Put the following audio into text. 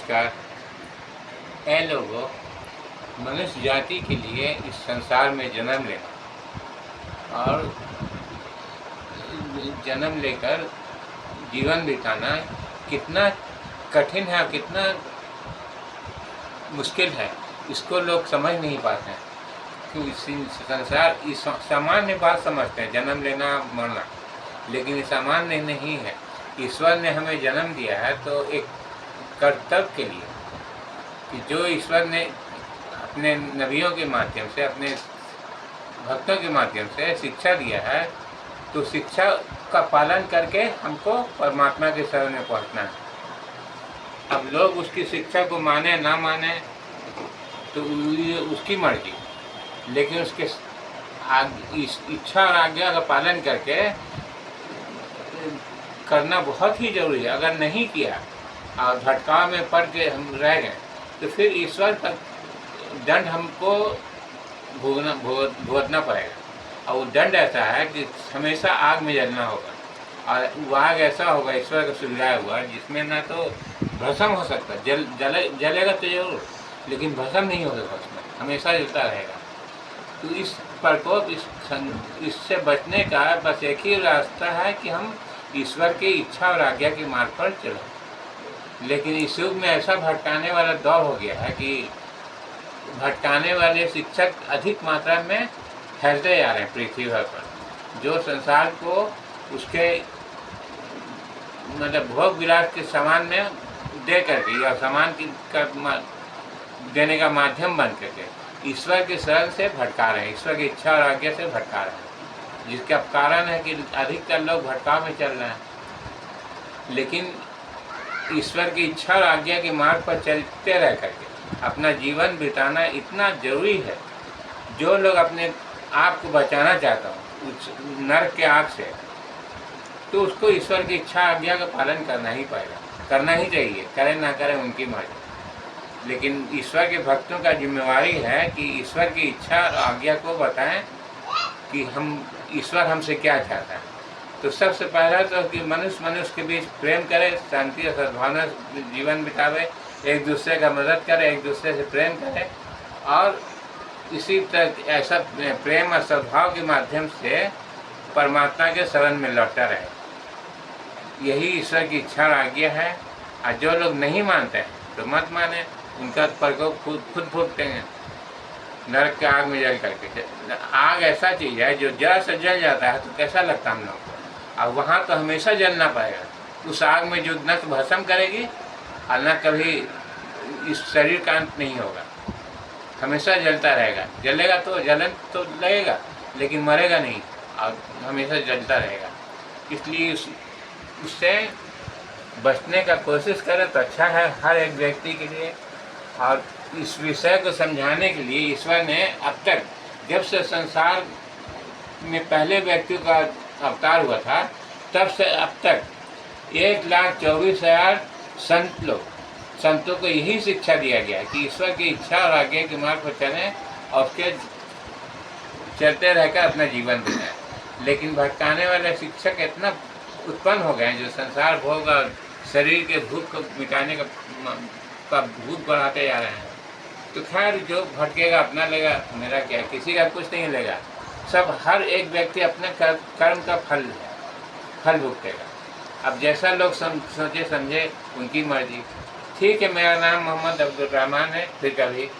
नमस्कार। ऐ लोगों, मनुष्य जाति के लिए इस संसार में जन्म लेना और जन्म लेकर जीवन बिताना कितना कठिन है और कितना मुश्किल है, इसको लोग समझ नहीं पाते हैं। क्योंकि संसार इस सामान्य बात समझते हैं, जन्म लेना मरना, लेकिन ये सामान्य नहीं है। ईश्वर ने हमें जन्म दिया है तो एक कर्तव्य के लिए, कि जो ईश्वर ने अपने नबियों के माध्यम से, अपने भक्तों के माध्यम से शिक्षा दिया है, तो शिक्षा का पालन करके हमको परमात्मा के शरण में पहुंचना है। अब लोग उसकी शिक्षा को माने ना माने तो उसकी मर्जी, लेकिन उसके इच्छा और आज्ञा का पालन करके करना बहुत ही जरूरी है। अगर नहीं किया और भटकाव में पड़ के हम रह गए तो फिर ईश्वर का दंड हमको भुगतना पड़ेगा। और वो दंड ऐसा है कि हमेशा आग में जलना होगा, और वो आग ऐसा होगा ईश्वर का सुलझाया हुआ, जिसमें ना तो भस्म हो सकता, जलेगा तो जरूर, लेकिन भस्म नहीं होगा, उसमें हमेशा जलता रहेगा। तो इस प्रकोप इससे बचने का बस एक ही रास्ता है कि हम ईश्वर की इच्छा और आज्ञा के मार्ग पर चलें। लेकिन इस युग में ऐसा भटकाने वाला दौर हो गया है कि भटकाने वाले शिक्षक अधिक मात्रा में फैलते जा रहे हैं पृथ्वी भर पर, जो संसार को उसके मतलब भोग विलास के सामान में दे करके या सामान देने का माध्यम बन करके ईश्वर के शरण से भटका रहे हैं, ईश्वर की इच्छा और आज्ञा से भटका रहे हैं, जिसका कारण है कि अधिकतर लोग भटकाव में चल रहे हैं। लेकिन ईश्वर की इच्छा और आज्ञा के मार्ग पर चलते रह करके अपना जीवन बिताना इतना जरूरी है। जो लोग अपने आप को बचाना चाहता हूँ उस नरक के आग से, तो उसको ईश्वर की इच्छा आज्ञा का पालन करना ही पड़ेगा, करना ही चाहिए, करें ना करें उनकी मर्जी। लेकिन ईश्वर के भक्तों का जिम्मेवारी है कि ईश्वर की इच्छा और आज्ञा को बताएं कि हम ईश्वर हमसे क्या चाहता है। तो सबसे पहला तो कि मनुष्य के बीच प्रेम करे, शांति और सद्भावना जीवन बितावे, एक दूसरे का मदद करे, एक दूसरे से प्रेम करे, और इसी तरह ऐसा प्रेम और सद्भाव के माध्यम से परमात्मा के शरण में लौटता रहे। यही ईश्वर की इच्छा और आज्ञा है। और जो लोग नहीं मानते हैं तो मत माने, उनका प्रकोप खुद भुगते हैं नरक के आग में जल करके। आग ऐसा चीज़ है जो जरा से जल जाता है तो कैसा लगता है हम लोग को, और वहाँ तो हमेशा जलना पड़ेगा। उस आग में जो न तो भस्म करेगी और न कभी इस शरीर का अंत नहीं होगा, हमेशा जलता रहेगा। जलेगा तो जलन तो लगेगा, लेकिन मरेगा नहीं और हमेशा जलता रहेगा। इसलिए उससे बचने का कोशिश करें तो अच्छा है हर एक व्यक्ति के लिए। और इस विषय को समझाने के लिए ईश्वर ने अब तक, जब से संसार में पहले व्यक्ति का अवतार हुआ था, तब से अब तक 1,24,000 संतों को यही शिक्षा दिया गया कि ईश्वर की इच्छा और आज्ञा के मार्ग पर चलें और उसके चलते रहकर अपना जीवन बिताएं। लेकिन भटकाने वाले शिक्षक इतना उत्पन्न हो गए जो संसार भोग और शरीर के भूख को मिटाने का भूत बढ़ाते जा रहे हैं। तो खैर, जो भटकेगा अपना लेगा, मेरा क्या, किसी का कुछ नहीं लेगा। सब हर एक व्यक्ति अपने कर्म का फल भुगतेगा। अब जैसा लोग सोचे समझे उनकी मर्जी। ठीक है, मेरा नाम मोहम्मद अब्दुल रहमान है। फिर कभी